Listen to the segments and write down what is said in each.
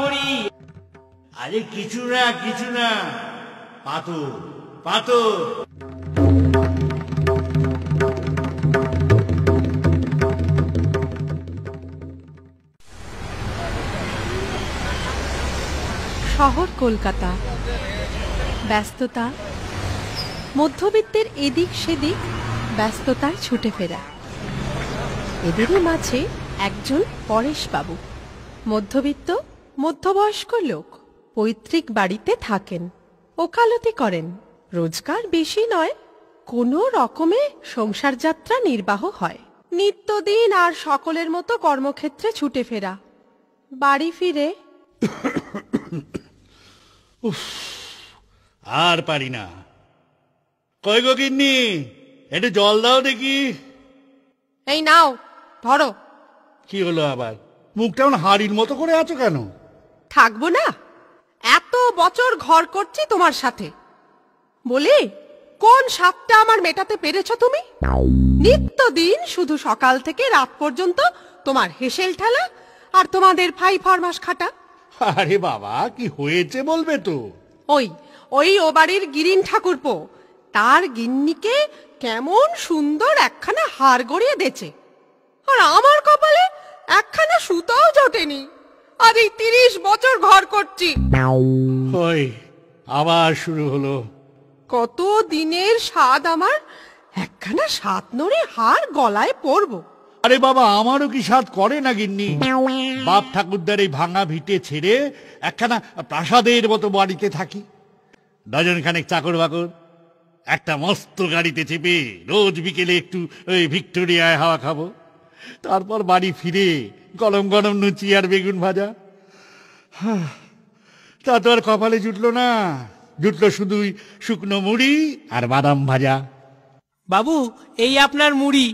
হরি? আরে কিছু না, পাথর পাথর। শহর কলকাতা, ব্যস্ততা, মধ্যবিত্তের এদিক সেদিক ব্যস্ততায় ছুটে ফেরা। এদেরই মাঝে একজন পরেশবাবু, মধ্যবিত্ত মধ্যবয়স্ক লোক, পৈতৃক বাড়িতে থাকেন, ওকালতি করেন। রোজগার বেশি নয়, কোনো রকমে সংসার যাত্রা নির্বাহ হয়। নিত্যদিন আর সকলের মতো কর্মক্ষেত্রে ছুটে ফেরা। বাড়ি ফিরে আর পারি না। কই গো গিন্নি, একটু জল দাও দেখি। এই নাও, ধরো। কি হলো আবার? মুখটা এমন হাড়ির মতো করে আছো কেন? থাকবো না? এত বছর ঘর করছি তোমার সাথে, বলি কোন সাপটা আমার মেটাতে পেরেছ তুমি? নিত্যদিন শুধু সকাল থেকে রাত পর্যন্ত তোমার হেসেল ঠেলা আর তোমাদের ফাই ফরমাস খাটা। আরে বাবা, কি হয়েছে বলবে তো? ওই ও বাড়ির গিরিন ঠাকুরপো তার গিন্নিকে কেমন সুন্দর একখানা হার গড়িয়ে দেছে, আর আমার কপালে একখানা সুতাও জটেনি। আর এই 30 বছর ঘর করছি। ওই আবার শুরু হলো। কত দিনের স্বাদ আমার একখানা সাত নড়ে হার গলায় পরবো। আরে বাবা, আমারও কি স্বাদ করে না গিন্নি? বাপ ঠাকুরদার এই ভাঙা ভিটে ছেড়ে একখানা প্রাসাদের মতো বাড়িতে থাকি, ডজন খানেক চাকর বাকর, একটা মস্ত গাড়িতে চেপে রোজ বিকেলে একটু ওই ভিক্টোরিয়ায় হাওয়া খাবো, তারপর বাড়ি ফিরে গরম গরম লুচি আর বেগুন ভাজা। তা তো আর কপালে জুটলো না, জুটলো শুধুই শুকনো মুড়ি আর বাদাম ভাজা। বাবু, এই আপনার মুড়ি।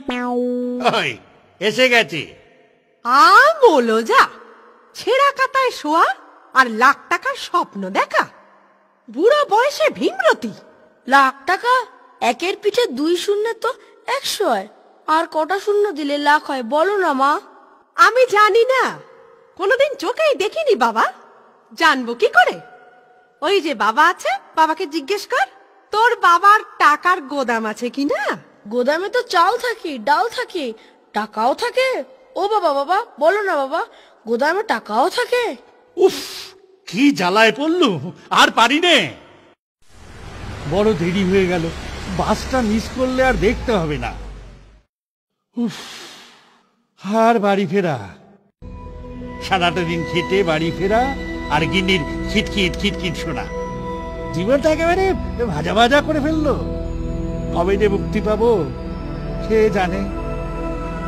ওই এসে গেছে। বলো যা, ছেঁড়া কাতায় শোয়া আর লাখ টাকার স্বপ্ন দেখা। বুড়ো বয়সে ভীমরতি। লাখ টাকা? একের পিঠে 2 শূন্য তো 100 হয়। আর কটা শূন্য দিলে লাখ হয় বলো না মা? আমি জানি না, কোনোদিন চোখেই দেখিনি বাবা, জানবো কি করে? ওই যে বাবা আছে, বাবাকে জিজ্ঞেস কর তোর বাবার টাকার গোদাম আছে কিনা। গোদামে তো চাল থাকে, ডাল থাকে, টাকাও থাকে। ও বাবা, বাবা বলো না বাবা, গোদামে টাকাও থাকে? উফ, কি জ্বালায় পড়লু, আর পারি নে। বড় দেরি হয়ে গেল, বাসটা মিস করলে আর দেখতে হবে না। উফ, আর বাড়ি ফেরা, সারাটা দিন খেটে বাড়ি ফেরা আর গিন্নির খিটখিট খিটখিট শোনা। জীবনটা একেবারে ভাজা ভাজা করে ফেললো। কবে যে মুক্তি পাবো কে জানে।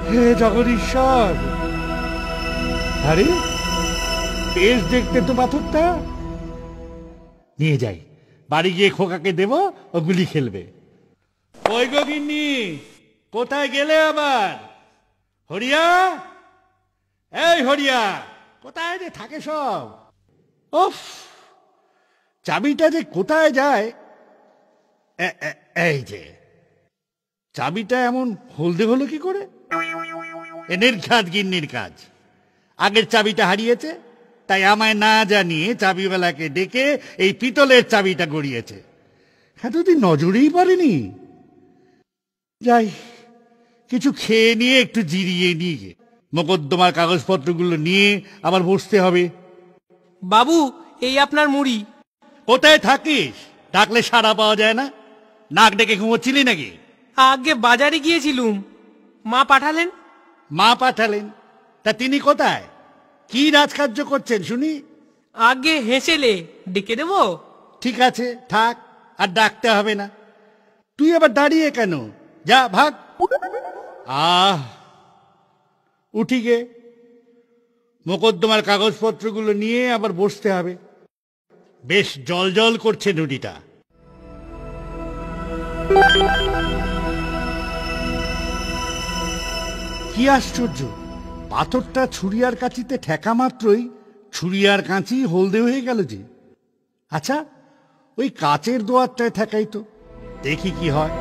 হে জগদীশ্বর! আরে বেশ দেখতে তো পাথরটা। নিয়ে যাই, বাড়ি গিয়ে খোকাকে দেব, ও গুলি খেলবে। ওই গো গিন্নি, কোথায় গেলে আবার? হরিয়া, এই হরিয়া, কোথায় যে থাকে সব? উফ, চাবিটা যে কোথায় যায়। এই যে চাবিটা এমন হলদে হলো কি করে? এনের কাজ, গিন্নির কাজ। আগের চাবিটা হারিয়েছে, তাই আমায় না জানিয়ে চাবিওয়ালাকে ডেকে এই পিতলের চাবিটা গড়িয়েছে। এতদিন নজরেই পড়েনি। যাই, কিছু খেয়ে নিয়ে একটু জিরিয়ে নিয়ে মোকদ্দমার কাগজপত্রগুলো নিয়ে আবার বসতে হবে। বাবু, এই আপনার মুড়ি। কোথায় থাকিস? ডাকলে সাড়া পাওয়া যায় না? নাক ডেকে ঘুমোচ্ছিলি নাকি? আগে বাজারে গিয়েছিলুম, মা পাঠালেন। মা পাঠালেন? তা তিনি কোথায়? কি রাজকার্য করছেন শুনি? আগে হেসেলে ডেকে দেবো। ঠিক আছে, থাক, আর ডাকতে হবে না। তুই আবার দাঁড়িয়ে কেন? যা, ভাগ। উঠি গে, মোকদ্দমার কাগজপত্রগুলো নিয়ে আবার বসতে হবে। বেশ জল জল করছে নুডিটা। কি আশ্চর্য, পাথরটা ছুরিয়ার কাঁচিতে ঠেকা মাত্রই ছুরিয়ার কাঁচি হলদে হয়ে গেল যে। আচ্ছা, ওই কাচের দোয়ারটায় ঠেকাই তো, দেখি কি হয়।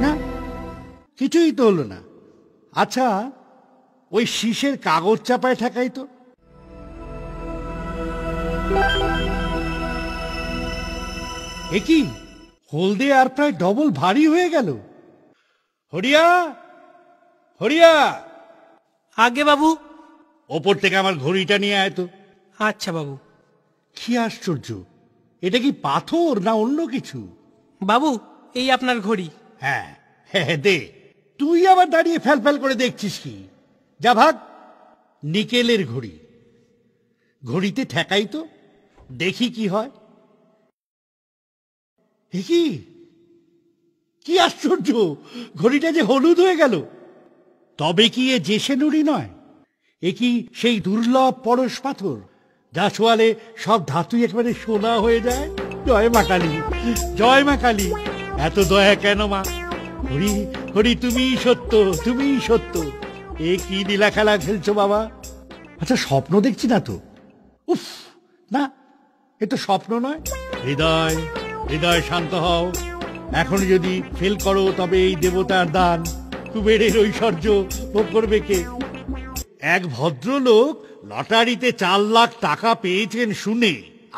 না, কিছুই তো হলো না। আচ্ছা, ওই শীষের কাগজ চাপায় ঠেকাই তো। কি হলদে আর প্রায় ডবল ভারী হয়ে গেল। হরিয়া, হরিয়া, আগে বাবু। ওপর থেকে আমার ঘড়িটা নিয়ে আয় তো। আচ্ছা বাবু। কি আশ্চর্য, এটা কি পাথর না অন্য কিছু? বাবু, এই আপনার ঘড়ি। হ্যাঁ হ্যাঁ, দে। তুই আবার দাঁড়িয়ে ফ্যাল ফ্যাল করে দেখছিস কি? যা ভাগ। নিকেলের ঘড়ি, ঘড়িতে ঠেকাই তো, দেখি কি হয়। কি কি আশ্চর্য, ঘড়িটা যে হলুদ হয়ে গেল। তবে কি এ জেসে নুড়ি নয়? এ কি সেই দুর্লভ পরশ পাথর যা ছোঁয়ালে সব ধাতুই একেবারে সোনা হয়ে যায়? জয় মা কালী, জয় মা কালী। এত দয়া কেন মা? হরি হরি, তুমিই সত্য, তুমিই সত্য। এ কি লীলা খেলা খেলছো বাবা? আচ্ছা, স্বপ্ন দেখছি না তো? উফ, না, এ তো স্বপ্ন নয়। হৃদয়, হৃদয় শান্ত হও। এখন যদি ফেল করো তবে এই দেবতার দান, কুবেরের ঐশ্বর্য ভোগ করবে কে? এক ভদ্রলোক লটারিতে 4 লাখ টাকা পেয়েছেন শুনে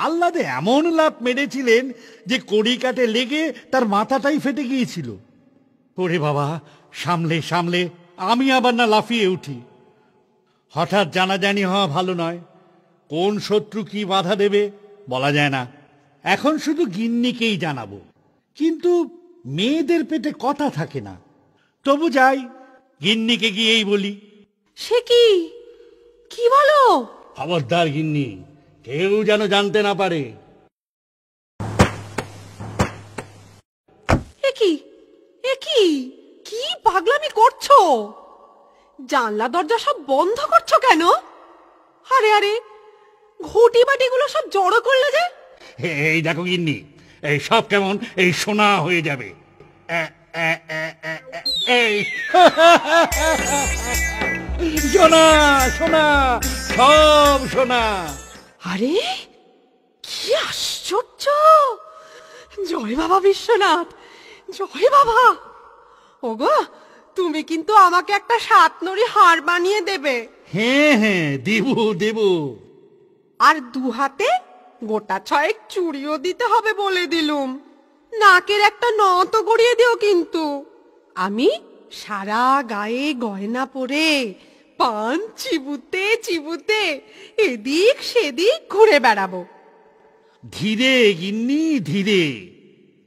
আহ্লাদে এমন লাফ মেরেছিলেন যে কড়িকাঠে লেগে তার মাথাটাই ফেটে গিয়েছিল। ওরে বাবা, সামলে সামলে, আমি আবার না লাফিয়ে উঠি। হঠাৎ জানাজানি হওয়া ভালো নয়। কোন শত্রু কি বাধা দেবে বলা যায় না। এখন শুধু গিন্নিকেই জানাবো, কিন্তু মেয়েদের পেটে কথা থাকে না। তবু যাই, গিন্নিকে গিয়েই বলি। সে কি, কি বলো? খবরদার গিন্নি, কেউ যেন জানতে না পারে। কি কি পাগলামি করছো? জানলা দরজা সব বন্ধ করছো কেন? আরে আরে, ঘটি বাটিগুলো সব জড়ো করলে যে। এই দেখো গিন্নি, এই সব কেমন এই সোনা হয়ে যাবে। এই সোনা, সোনা, সব সোনা। আরে কি আশ্চর্য! জয় বাবা বিশ্বনাথ, জয় বাবা। ওগো, তুমি কিন্তু আমাকে একটা 7 নড়ি হার বানিয়ে দেবে। হ্যাঁ হ্যাঁ, দেব দেব। আর 2 হাতে গোটা 6 চুড়িও দিতে হবে বলে দিলুম। নাকের একটা নত গড়িয়ে দিও কিন্তু। আমি সারা গায়ে গয়না পরে পান চিবুতে চিবুতে এদিক সেদিক ঘুরে বেড়াবো। ধীরে গিন্নি, ধীরে।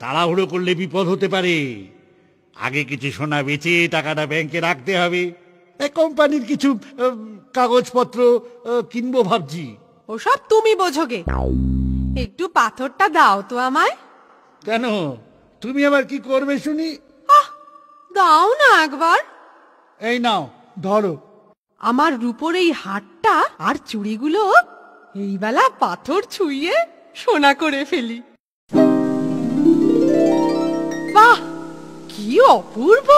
তাড়াহুড়ো করলে বিপদ হতে পারে। আগে কিছু সোনা বেচে টাকাটা ব্যাংকে রাখতে হবে। কোম্পানির কিছু কাগজপত্র কিনবো ভাবছি। ওসব তুমি বোঝোগে, একটু পাথরটা দাও তো আমায়। কেন, তুমি আবার কি করবে শুনি? আহ, দাও না একবার। এই নাও, ধরো। আমার রূপোর এই হারটা আর চুড়িগুলো এই বেলা পাথর ছুঁয়ে সোনা করে ফেলি। বাহ, কি অপূর্ব!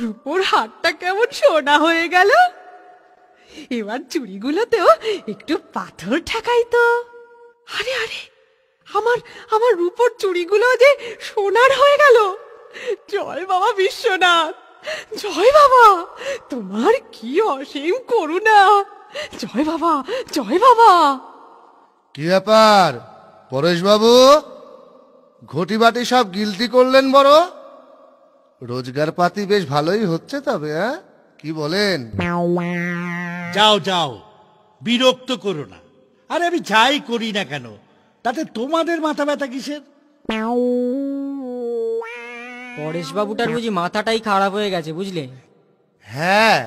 রূপোর হারটা কেমন সোনা হয়ে গেল। এবার চুড়িগুলোতেও একটু পাথর ঠাকাই তো। আরে আরে, আমার রূপোর চুড়িগুলো যে সোনার হয়ে গেল। জয় বাবা বিশ্বনাথ, জয় বাবা, তোমার কি অসীম করুণা। জয় বাবা, জয় বাবা। কি ব্যাপার পরেশবাবু, ঘটি বাটি সব গিলতি করলেন বড়? রোজগার পাতি বেশ ভালোই হচ্ছে তবে, হ্যাঁ? কি বলেন? যাও যাও, বিরক্ত করো না। আরে আমি যাই করি না কেন, তাতে তোমাদের মাথা ব্যথা কিসের? পরেশবাবুটার বুঝি মাথাটাই খারাপ হয়ে গেছে, বুঝলে? হ্যাঁ,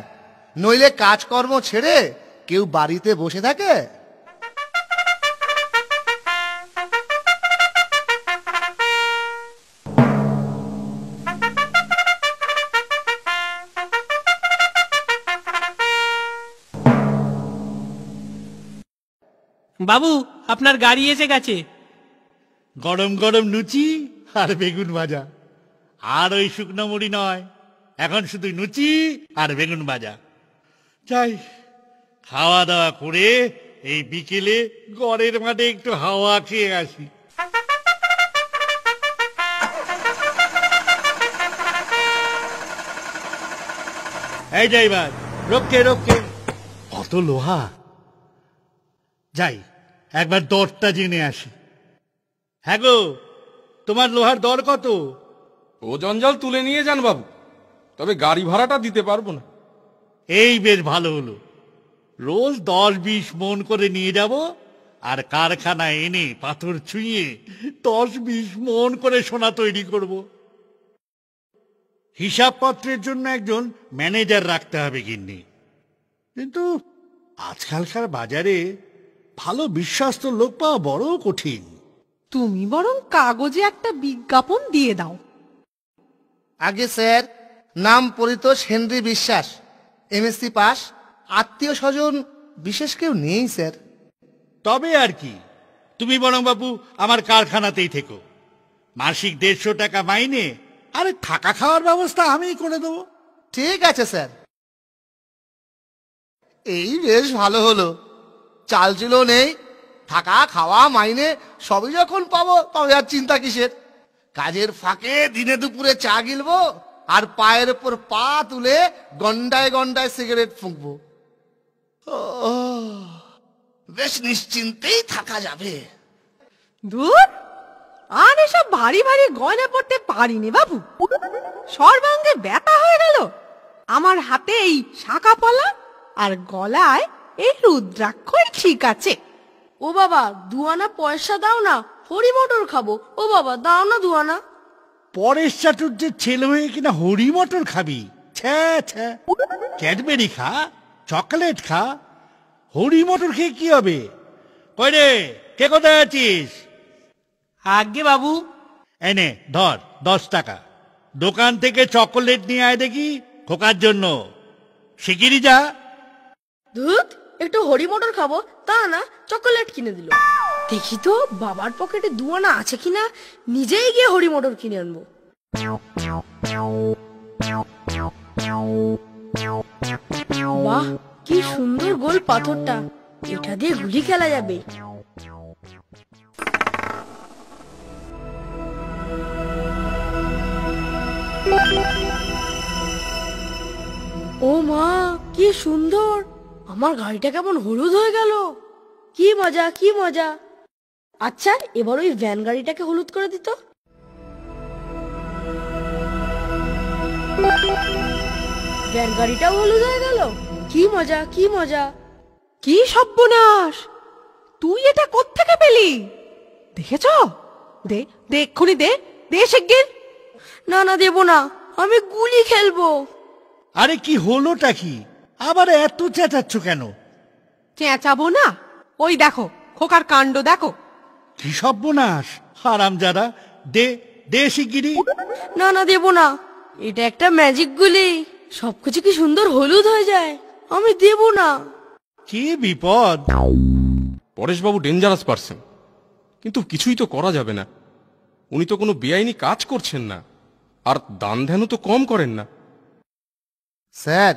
নইলে কাজকর্ম ছেড়ে কেউ বাড়িতে বসে থাকে? বাবু, আপনার গাড়ি এসে গেছে। গরম গরম লুচি আর বেগুন ভাজা। আর ওই শুকনো মুড়ি নয়, এখন শুধু লুচি আর বেগুন ভাজা। যাই, খাওয়া দাওয়া করে এই বিকেলে গড়ের মাঠে একটু হাওয়া খেয়ে আসি। এই ড্রাইভার, রক্ষে রক্ষে, কত লোহা। যাই, একবার দরটা জেনে আসি। হ্যাঁ গো, তোমার লোহার দর কত? ও জঞ্জাল তুলে নিয়ে যান বাবু, তবে গাড়ি ভাড়াটা দিতে পারবো না। এই বেশ ভালো হলো, রোজ 10-20 মন করে নিয়ে যাব, আর কারখানায় এনে পাথর ছুঁয়ে 10-20 মন করে সোনা তৈরি করব। হিসাবপত্রের জন্য একজন ম্যানেজার রাখতে হবে গিন্নি, কিন্তু আজকালকার বাজারে ভালো বিশ্বস্ত লোক পাওয়া বড় কঠিন। তুমি বরং কাগজে একটা বিজ্ঞাপন দিয়ে দাও। আগে স্যার, নাম পরিতোষ হেনরি বিশ্বাস, এমএসসি পাস, আত্মীয় স্বজন বিশেষ কেউ নেই স্যার। তবে আর কি, তুমি বরং বাবু আমার কারখানাতেই থেকো, মাসিক 150 টাকা মাইনে, আরে থাকা খাওয়ার ব্যবস্থা আমিই করে দেবো। ঠিক আছে স্যার। এই বেশ ভালো হলো, চাল চুলো নেই, থাকা খাওয়া মাইনে সবই যখন পাবো তবে আর চিন্তা কিসের। কাজের ফাঁকে দিনে দুপুরে চা গিলবো, আর পায়ের উপর পা তুলে গন্ডায় গন্ডায় সিগারেট ফুঁকবো। ও, বেশ নিশ্চিন্তেই থাকা যাবে। দূর, আর এসব ভারী ভারী গয়না পড়তে পারিনি বাবু, সর্বাঙ্গে ব্যথা হয়ে গেল। আমার হাতে এই শাঁখা পলা আর গলায় এই রুদ্রাক্ষই ঠিক আছে। ও বাবা, 2 আনা পয়সা দাও না, হরি মটর খাবো। ও বাবা, দাও না 2 আনা। পরেশ চাটুর্যের ছেলে হয়ে কিনা হরি মটর খাবি? ছ্যা ছ্যা, ক্যাডবেরি খা, চকলেট খা, হরি মটর খেয়ে কি হবে? কই রে, কে কোথায় আছিস? আজ্ঞে বাবু। এনে ধর 10 টাকা, দোকান থেকে চকলেট নিয়ে আয় দেখি খোকার জন্য, শিগগিরই যা। ধুত, একটু হরি মটর খাবো তা না, চকোলেট কিনে দিল। দেখি তো বাবার পকেটে 2 আনা আছে কিনা, নিজেই গিয়ে হরি মটর কিনে আনবো। বাহ, কি সুন্দর গোল পাথরটা, এটা দিয়ে গুলি খেলা যাবে। ও মা, কি সুন্দর! আমার গাড়িটা কেমন হলুদ হয়ে গেল, কি মজা কি মজা। আচ্ছা, এবার ওই ভ্যান গাড়িটাকে হলুদ করে দিত। ভ্যান গাড়িটাও হলুদ হয়ে গেল, কি মজা কি মজা। কি সর্বনাশ, তুই এটা কোত্থেকে পেলি? দেখেছ? দে দে, এক্ষুনি দে, দে শিগগির। না না, দেব না, আমি গুলি খেলবো। আরে কি হলোটা কি, আবার এত চেঁচাচ্ছ কেন? চেঁচাবো না, ওই দেখো খোকার কাণ্ড দেখো। কি সর্বনাশ, হারামজাদা, দে দে শিগগিরি। না না, দেব না, এটা একটা ম্যাজিক গুলি, সবকিছু কি সুন্দর হলুদ হয়ে যায়, আমি দেব না। কি বিপদ! পরেশবাবু ডেঞ্জারাস পারসন, কিন্তু কিছুই তো করা যাবে না। উনি তো কোনো বেআইনি কাজ করছেন না, আর দান ধ্যানও তো কম করেন না। স্যার,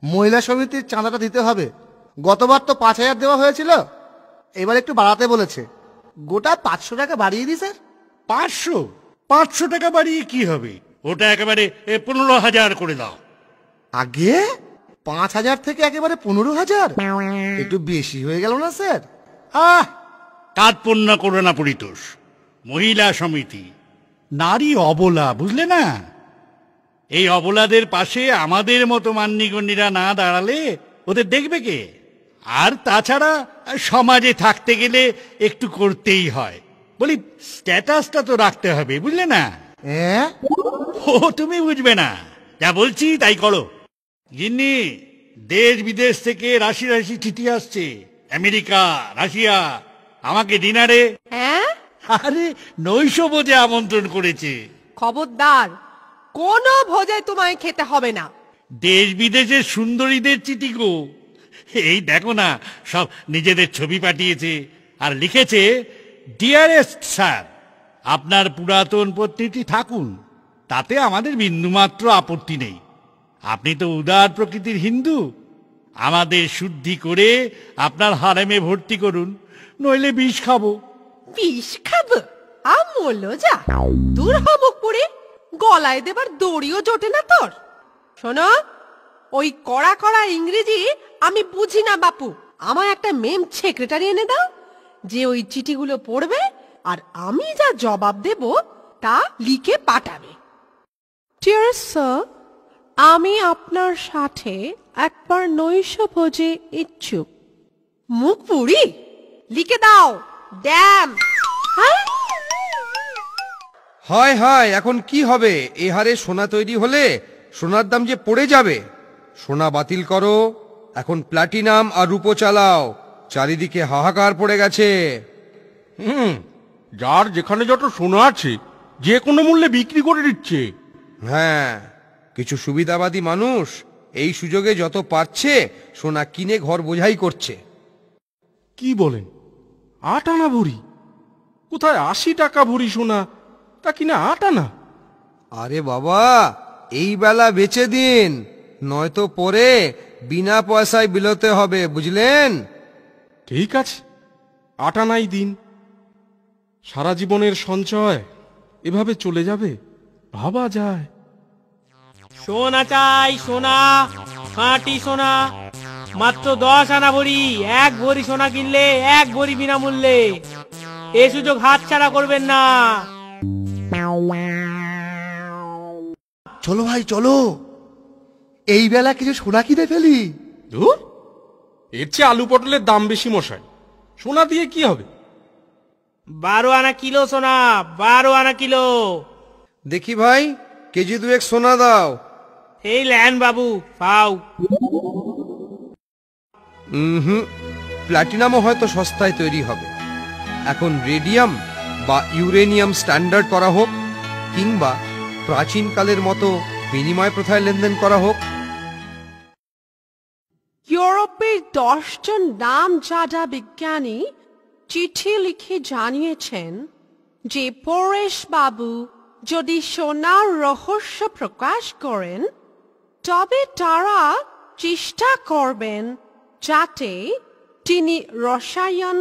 মহিলা সমিতির চাঁদাটা দিতে হবে। গতবার তো 5000 দেওয়া হয়েছিল, এবার একটু বাড়াতে বলেছে। গোটা 500 টাকা বাড়িয়ে দিই স্যার। 500 টাকা বাড়িয়ে কি হবে? ওটা একেবারে 15,000 করে দাও। আগে 5000 থেকে একেবারে 15,000, একটু বেশি হয়ে গেল না স্যার? আহ, কাৎপন্য করো না পরিতোষ, মহিলা সমিতি, নারী অবলা, বুঝলে না? এই অবলাদের পাশে আমাদের মতো মান্যিগণ্যিরা না দাঁড়ালে ওদের দেখবে কে? আর তাছাড়া সমাজে থাকতে গেলে একটু করতেই হয়, বলি স্ট্যাটাসটা তো রাখতে হবে, বুঝলে না? হ্যাঁ, ও তুমি বুঝবে না, যা বলছি তাই করো। গিন্নি, দেশ বিদেশ থেকে রাশি রাশি চিঠি আসছে, আমেরিকা, রাশিয়া, আমাকে ডিনারে, হ্যাঁ, আরে নৈশ ভোজে আমন্ত্রণ করেছে। খবরদার, কোনো ভোজে তোমায় খেতে হবে না। দেশ বিদেশের সুন্দরীদের চিঠি গো, এই দেখো না, সব নিজেদের ছবি পাঠিয়েছে, আর লিখেছে, ডিয়ারেস্ট স্যার, আপনার পুরাতন পত্নীটি থাকুন, তাতে আমাদের বিন্দুমাত্র আপত্তি নেই। আপনি তো উদার প্রকৃতির হিন্দু, আমাদের শুদ্ধি করে আপনার হারেমে ভর্তি করুন, নইলে বিষ খাবো। বিষ খাবো? আমল যা, দূর হব পুরে, গলায় দেবার দড়িও জোটে না তোর। শোনো, ওই কড়া কড়া ইংরেজি আমি বুঝি না বাপু, আমার একটা মেম সেক্রেটারি এনে দাও, যে ওই চিঠিগুলো পড়বে আর আমি যা জবাব দেব তা লিখে পাঠাবে। ডিয়ার স্যার, আমি আপনার সাথে একবার নৈশ ভোজে ইচ্ছুক। মুখ পুরি লিখে দাও। ড্যাম। হয় হয়, এখন কি হবে? এ হারে সোনা তৈরি হলে সোনার দাম যে পড়ে যাবে। সোনা বাতিল করো, এখন প্লাটিনাম আর রূপো চালাও। চারিদিকে হাহাকার পড়ে গেছে। যার যেখানে যত সোনা আছে যে কোনো মূল্যে বিক্রি করে দিচ্ছে। হ্যাঁ, কিছু সুবিধাবাদী মানুষ এই সুযোগে যত পারছে সোনা কিনে ঘর বোঝাই করছে। কি বলেন? 8 আনা ভরি? কোথায় 80 টাকা ভরি সোনা, তা কিনা 8 আনা? আরে বাবা, এই বেলা বেচে দিন, নয়তো পরে বিনা পয়সায় বিলোতে হবে, বুঝলেন? ঠিক আছে, 8 আনাই দিন। সারা জীবনের সঞ্চয় এভাবে চলে যাবে, ভাবা যায়? সোনা চাই, সোনা, খাঁটি সোনা, মাত্র 10 আনা ভরি। 1 ভরি সোনা কিনলে 1 ভরি বিনামূল্যে। এ সুযোগ হাতছাড়া করবেন না। চলো ভাই চলো, এই বেলা কিছু সোনা কিনে ফেলি। ধুর, এর চেয়ে আলু পটলের দাম বেশি মশাই। সোনা দিয়ে কি হবে? 12 আনা কিলো সোনা, 12 আনা কিলো। দেখি ভাই, কেজি 2 সোনা দাও। এই ল্যান বাবু, পাও। প্ল্যাটিনামও হয়তো সস্তায় তৈরি হবে। এখন রেডিয়াম বা ইউরেনিয়াম স্ট্যান্ডার্ড করা হোক, কিংবা প্রাচীনকালের মতো বিনিময় প্রথায় লেনদেন করা হোক। ইউরোপের 10 জন নামজাদা বিজ্ঞানী চিঠি লিখে জানিয়েছেন যে পরেশ বাবু যদি সোনার রহস্য প্রকাশ করেন তবে তারা চেষ্টা করবেন যাতে তিনি রসায়ন,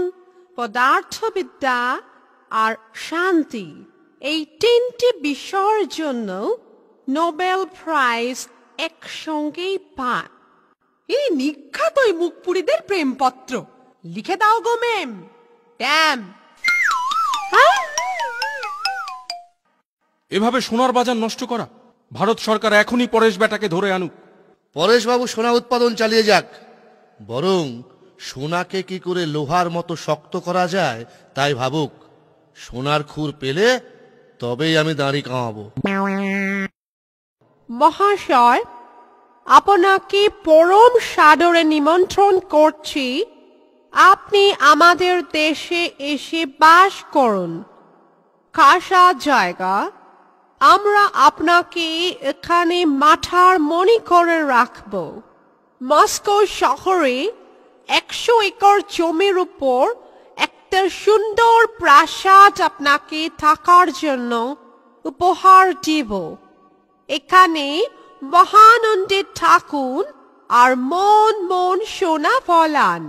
পদার্থবিদ্যা আর শান্তি এই 3টি বিষয়ের জন্য নোবেল প্রাইজ একসঙ্গেই পান। এই নিখ্যাত ওই মুখপুরীদের প্রেমপত্র লিখে দাও গো মেম। ড্যাম। এভাবে সোনার বাজার নষ্ট করা? ভারত সরকার এখনই পরেশ বেটাকে ধরে আনুক। পরেশবাবু সোনা উৎপাদন চালিয়ে যাক, বরং সোনাকে কি করে লোহার মতো শক্ত করা যায় তাই ভাবুক। সোনার খুর পেলে তবেই আমি দাঁড়ি কামাবো। মহাশয়, আপনাকে পরম সাদরে নিমন্ত্রণ করছি। আপনি আমাদের দেশে এসে বাস করুন। খাসা জায়গা, আমরা আপনাকে এখানে মাথার মণি করে রাখব। মস্কো শহরে 100 একর জমির উপর একটা সুন্দর প্রাসাদ আপনাকে থাকার জন্য উপহার দিব। এখানে মহানন্দে থাকুন আর মন মন সোনা ফলান।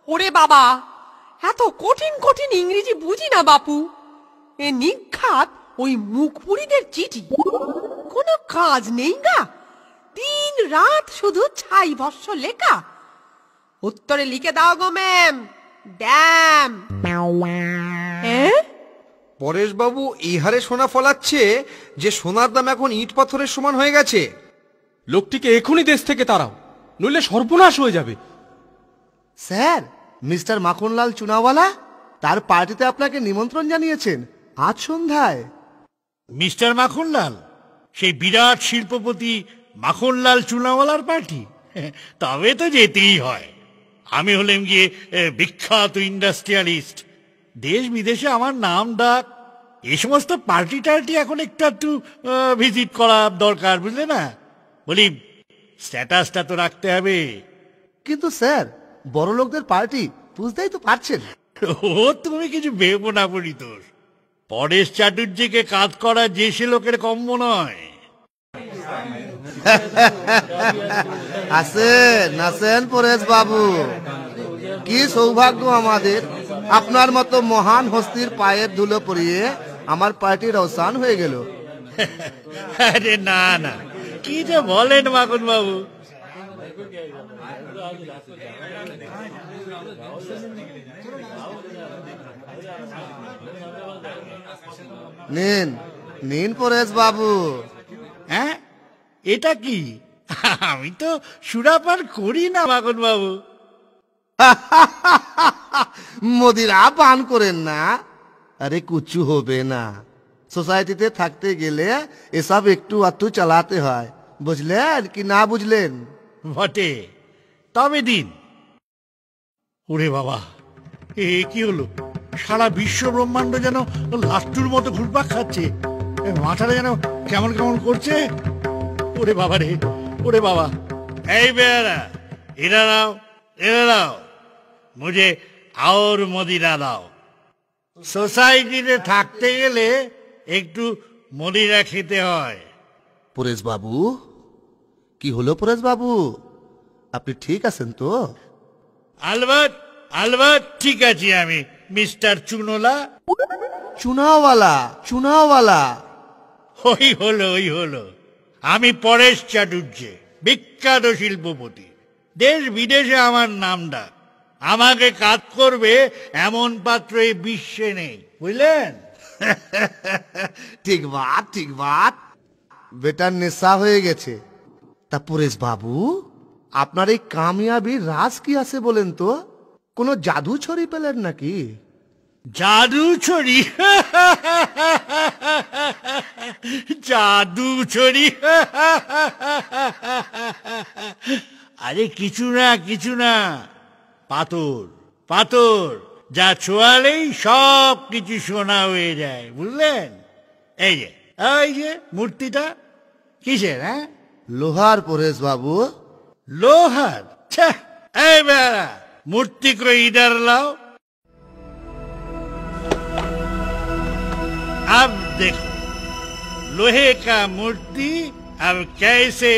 ওরে বাবা, এত কঠিন কঠিন ইংরেজি বুঝি না বাপু। এ নিঘাত ওই মুখপুরীদের চিঠি, কোনো কাজ নেই গা, দিন রাত শুধু ছাই ভস্য লেখা। উত্তরে লিখে দাও গো ম্যাম। ড্যাম। হ্যাঁ, পরেশবাবু এই হারে সোনা ফলাচ্ছে যে সোনার দাম এখন ইট পাথরের সমান হয়ে গেছে। লোকটিকে এখনই দেশ থেকে তাড়াও, নইলে সর্বনাশ হয়ে যাবে। স্যার, মিস্টার মাখনলাল চুনাওয়ালা তার পার্টিতে আপনাকে নিমন্ত্রণ জানিয়েছেন আজ সন্ধ্যায়। মিস্টার মাখনলাল, সেই বিরাট শিল্পপতি মাখনলাল চুনাওয়ালার পার্টি? তবে তো যেতেই হয়। আমি হলাম গিয়ে বিখ্যাত ইন্ডাস্ট্রিয়ালিস্ট, দেশ বিদেশে আমার নাম ডাক। এই সমস্ত পার্টি টার্টি এখন একটু ভিজিট করা দরকার, বুঝলে না? বলি, স্ট্যাটাসটা তো রাখতে হবে। কিন্তু স্যার, বড় লোকদের পার্টি, বুঝতেই তো পারছেন। ও তুমি কিছু ভেবো না পরিতোষ, পরেশ চাটুর্যকে কাজ করা যে সে লোকের কম্য নয়। আসেন আসেন পরেশ বাবু, কি সৌভাগ্য আমাদের আপনার মতো মহান হস্তির পায়ের ধুলো পরিয়ে আমার পার্টির অবসান হয়ে গেল। আরে না না, কি যে বলেন মাখন বাবু। নিন নিন পরেশ বাবু। হ্যাঁ, এটা কি? আমি তো সুরাপান করি না মাখন বাবু। মদিরা পান করেন না? আরে কুচু হবে না, সোসাইটিতে থাকতে গেলে এসব একটু আধটু চালাতে হয়, বুঝলেন কি না বুঝলেন? বটে, তবে দিন। ওরে বাবা, এ কি হলো? সারা বিশ্ব ব্রহ্মাণ্ড যেন লাট্টুর মতো ঘুরপাক খাচ্ছে, মাথাটা যেন কেমন কেমন করছে। ওরে বাবা রে, ওরে বাবা। এই বেয়ারা, এরা দাও, এরা দাও, মুঝে আর মদিরা দাও। সোসাইটিতে থাকতে গেলে একটু মদিরা খেতে হয়। পরেশ বাবু, কি হলো পরেশ বাবু, আপনি ঠিক আছেন তো? আলবাত আলবাত ঠিক আছি আমি, মিস্টার চুনোলা। চুনাওয়ালা, চুনাওয়ালা। ওই হলো, ওই হলো। আমি পরেশ চাটুর্যে, বিখ্যাত শিল্পপতি। দেশ বিদেশে আমার নাম ডাক। আমাকে কাজ করবে এমন পাত্র এই বিশ্বে নেই, বুঝলেন? ঠিক বাত, ঠিক বাত। বেটার নেশা হয়ে গেছে। তা পরেশ বাবু, আপনার এই কামিয়াবির রাজ কি আছে বলেন তো? কোনো জাদু ছড়ি পেলেন নাকি? জাদু ছড়ি? জাদু ছড়ি? আরে কিছু না, কিছু না। পাথর, পাথর যা ছোঁয়ালেই সব কিছু সোনা হয়ে যায়, বুঝলেন? এই যে, এই যে মূর্তিটা কিসের? হ্যাঁ, লোহার পরেশ বাবু। लोहार? छे, ऐ बेरा, मूर्ति को इधर लाओ। अब देखो, लोहे का मूर्ति अब कैसे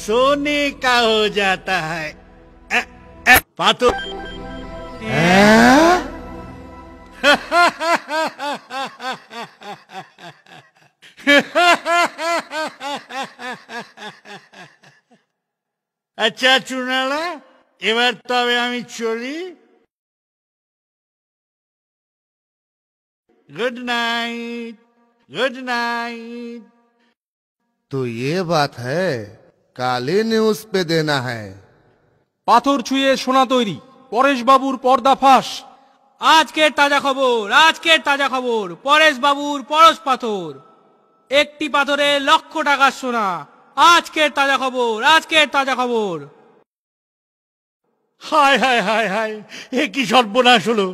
सोने का हो जाता है। पातो আচ্ছা চুনালা, এবার তবে আমি চলি। Good night, good night. तो ये बात है, काले न्यूज पे देना है। পাথর ছুঁয়ে সোনা তৈরি, পরেশ বাবুর পর্দা ফাঁস। আজকের তাজা খবর, আজকের তাজা খবর, পরেশ বাবুর পরশ পাথর, একটি পাথরে লক্ষ টাকার সোনা। আজকের তাজা খবর, আজকের তাজা খবর। হায় হায় হায় হায়, এ কি সর্বনাশ হলো!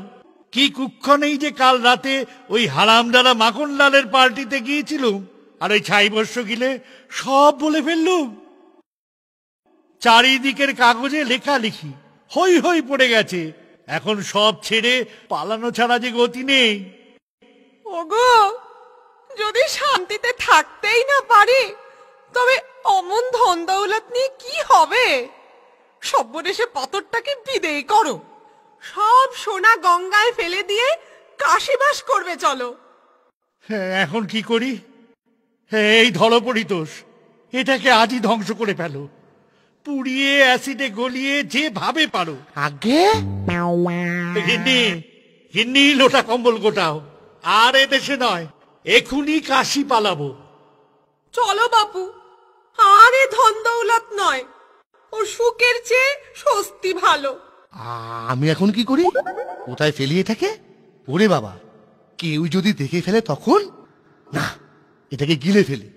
কি কুক্ষণেই যে কাল রাতে ওই হারামদাদা মাখনলালের পার্টিতে গিয়েছিলুম, আর ওই ছাই বর্ষ গিলে সব বলে ফেললুম। চারিদিকের কাগজে লেখালেখি হই হই পড়ে গেছে। এখন সব ছেড়ে পালানো ছাড়া যে গতি নেই। ওগো, যদি শান্তিতে থাকতেই না পারি, তবে অমন ধন দৌলত নিয়ে কি হবে? সব্বনেশে পাথরটাকে বিদেয় করো, সব সোনা গঙ্গায় ফেলে দিয়ে কাশিবাস করবে চলো। হ্যাঁ, এখন কি করি? এই ধরো পরিতোষ, এটাকে আজই ধ্বংস করে ফেলো, পুড়িয়ে অ্যাসিডে গলিয়ে যেভাবে পারো। আগে গিন্নি, গিন্নি, লোটা কম্বল গোটাও। আর এ দেশে নয়, এখুনি কাশি পালাবো। চলো বাপু, আরে ধন দৌলত নয়, ও সুখের চেয়ে স্বস্তি ভালো। আমি এখন কি করি? কোথায় ফেলি এটাকে? ওরে বাবা, কেউ যদি দেখে ফেলে তখন? না, এটাকে গিলে ফেলি।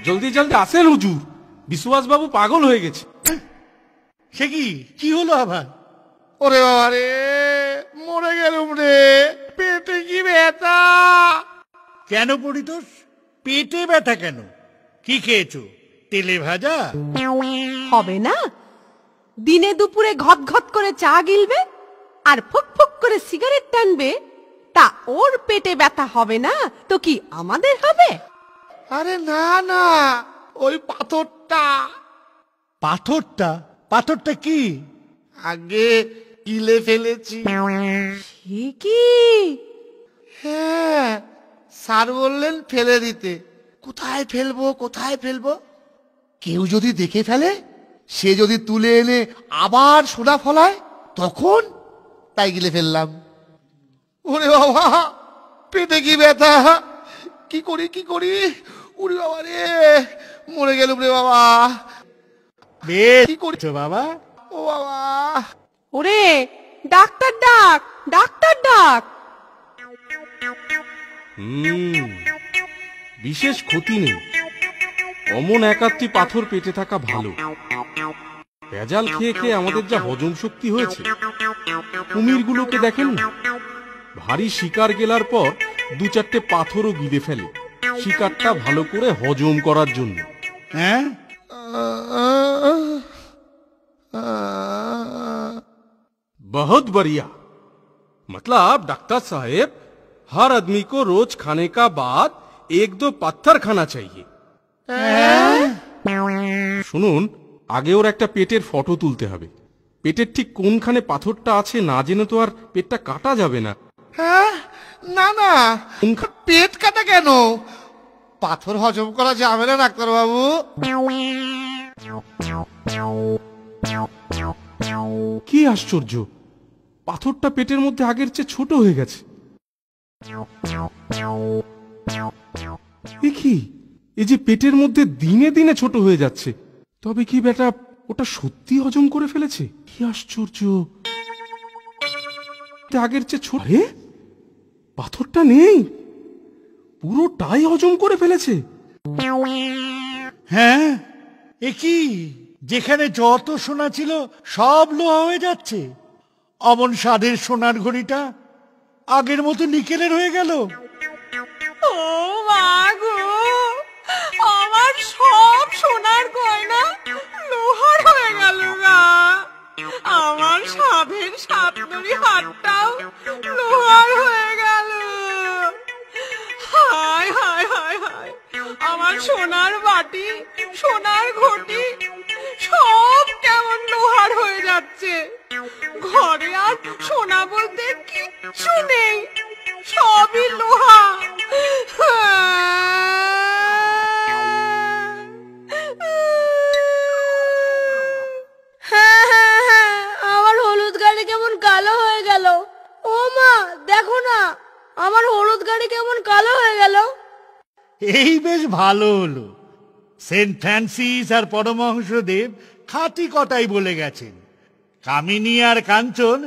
জলদি জলদি আসেন হুজুর, বিশ্ববাস বাবু পাগল হয়ে গেছে। সে কি, কি হলো আবার? ওরে বাবা রে, মরে গেলুম রে, পেটে কি ব্যথা! কেন পরিতোষ, পেটে ব্যথা কেন? কি খেয়েছো? তেলে ভাজা? হবে না? দিনে দুপুরে ঘট ঘট করে চা গিলবে আর ফুক ফুক করে সিগারেট টানবে, তা ওর পেটে ব্যথা হবে না তো কি আমাদের হবে? আরে না না, ওই পাথরটা। পাথরটা? পাথরটা কি? আগে গিলে ফেলেছি। সে কি? হ্যাঁ, স্যার বললেন ফেলে দিতে। কোথায় ফেলবো, কোথায় ফেলবো? কেউ যদি দেখে ফেলে, সে যদি তুলে এনে আবার সোনা ফলায়, তখন তাই গিলে ফেললাম। ওরে বাবা, পেটে কি ব্যথা! কি করি কি করি! ওরে বাবা রে, মরে গেল রে বাবা! বেশ কি করছো বাবা? ও বাবা! ওরে ডাক্তার ডাক, ডাক্তার ডাক। বিশেষ ক্ষতি নেই, অমন একাত্তি পাথর পেটে থাকা ভালো। ভেজাল খেয়ে খেয়ে আমাদের যা হজম শক্তি হয়েছে, কুমিরগুলোকে দেখেন না, ভারী শিকার গেলার পর 2-4টে পাথরও গিলে ফেলে শিকারটা ভালো করে হজম করার জন্য। হ্যাঁ, बहुत बढ़िया। मतलब डॉक्टर साहेब, हर आदमी को रोज खाने का बाद 1-2 पत्थर खाना चाहिए। শুনুন, আগে ওর একটা পেটের ফটো তুলতে হবে। পেটের ঠিক কোনখানে পাথরটা আছে না জেনে তো আর পেটটা কাটা যাবে না। হ্যাঁ, না না, পেট কাটা কেন? পাথর হজম করা যাবে না ডাক্তার বাবু? কি আশ্চর্য, পাথরটা পেটের মধ্যে আগের চেয়ে ছোট হয়ে গেছে। এ কি, এই যে পেটের মধ্যে দিনে দিনে ছোট হয়ে যাচ্ছে, তবে কি বেটা ওটা সত্যি হজম করে ফেলেছে? কি আশ্চর্য, আগের চেয়ে ছোট। আরে পাথরটা নেই, পুরোটাই হজম করে ফেলেছে। হ্যাঁ, এ কি, যেখানে যত সোনা ছিল সব লোহা হয়ে যাচ্ছে। অমন স্বাদের সোনার ঘড়িটা আগের মতো নিকেলের হয়ে গেল। ও মা গো, আমার সব সোনার গয়না লোহার হয়ে গেল গা। আমার সাধের সাতনরি হাতটাও লোহার হয়ে গেল। হায় হায় হায় হায়, আমার সোনার বাটি, সোনার ঘটি সব কেমন লোহার হয়ে যাচ্ছে। ঘরে আর সোনা বলতে কিচ্ছু নেই, সবই লোহা। হ্যাঁ হ্যাঁ হ্যাঁ, আমার হলুদ গাড়ি কেমন কালো হয়ে গেল। ও মা, দেখো না, আমার হলুদ গাড়ি কেমন কালো হয়ে গেল। এই বেশ ভালো হলো। সেন্ট ফ্রান্সিস আর পরমহংসদেব খাঁটি কথাই বলে গেছেন। কামিনী আর কাঞ্চন